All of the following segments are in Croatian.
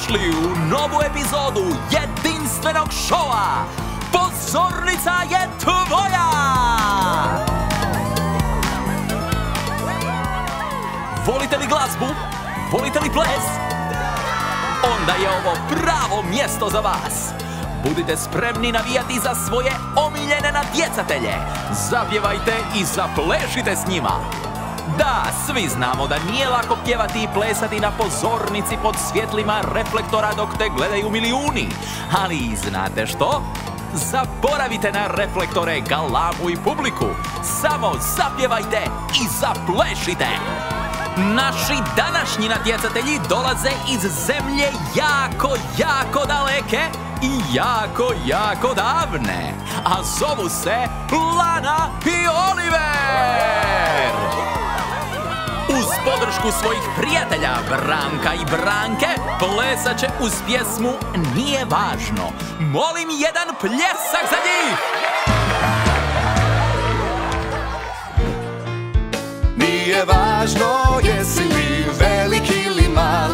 Dobrodošli u novu epizodu jedinstvenog šova Pozornica je tvoja! Volite li glazbu? Volite li ples? Onda je ovo pravo mjesto za vas! Budite spremni navijati za svoje omiljene natjecatelje! Zapjevajte i zaplešite s njima! Da, svi znamo da nije lako pjevati i plesati na pozornici pod svjetlima reflektora dok te gledaju milijuni. Ali znate što? Zaboravite na reflektore, galamu i publiku. Samo zapjevajte i zaplešite! Naši današnji natjecatelji dolaze iz zemlje jako daleke i jako davne. A zovu se Lana i Oliver! Uz podršku svojih prijatelja Branka i Branke plesat će uz pjesmu Nije važno. Molim jedan pljesak za njih! Nije važno jesi li velik ili mal,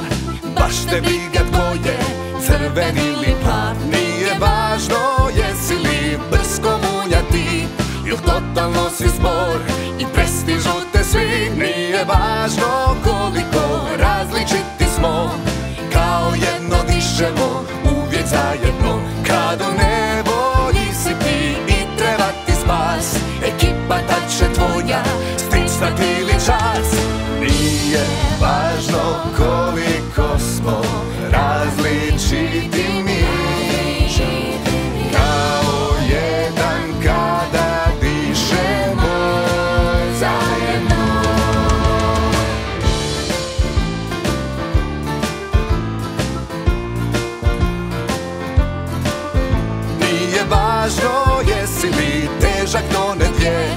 baš te briga tko je crven ili plav. Nije važno jesi li brsko munjati ili totalno si zbor i prestižu te svi. Nije važno koliko različiti smo, kao jedno dišemo uvijek zajedno. Kad u nevolji si ti i treba ti spas, ekipa tad će tvoja sticati ili čas. Nije važno koliko smo različiti mi, kao jedan kada dišemo zajedno. Nije važno jesi li težak no ne dvije,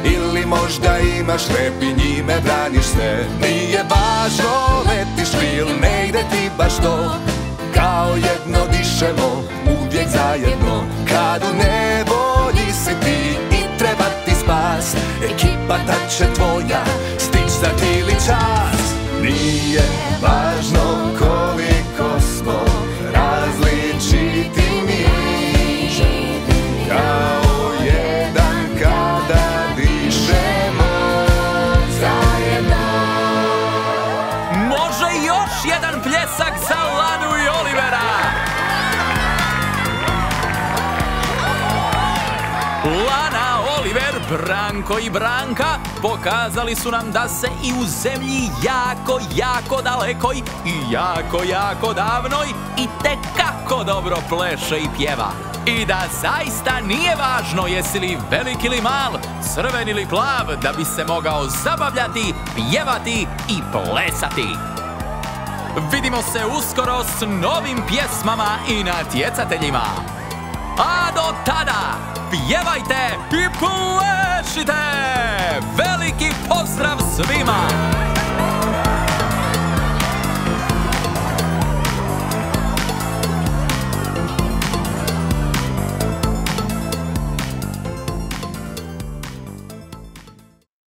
ili možda imaš rep i njime braniš se. Nije važno letiš li ili ne ide ti baš to, kao jedno dišemo uvijek zajedno. Kad u nevolji si ti i treba ti spas, ekipa tad će tvoja sticati ili čas. Nije važno koliko smo različiti mi, kao jedan kada dišemo zajedno. Može još jedan pljesak za Lanu i Olivera! Lana, Oliver, Branko i Branka pokazali su nam da se i u zemlji jako dalekoj i jako davnoj i tekako dobro pleše i pjeva. I da zaista nije važno jesi li velik ili mal, crven ili plav, da bi se mogao zabavljati, pjevati i plesati. Vidimo se uskoro s novim pjesmama i natjecateljima. A do tada, pjevajte i plešite! Veliki pozdrav svima!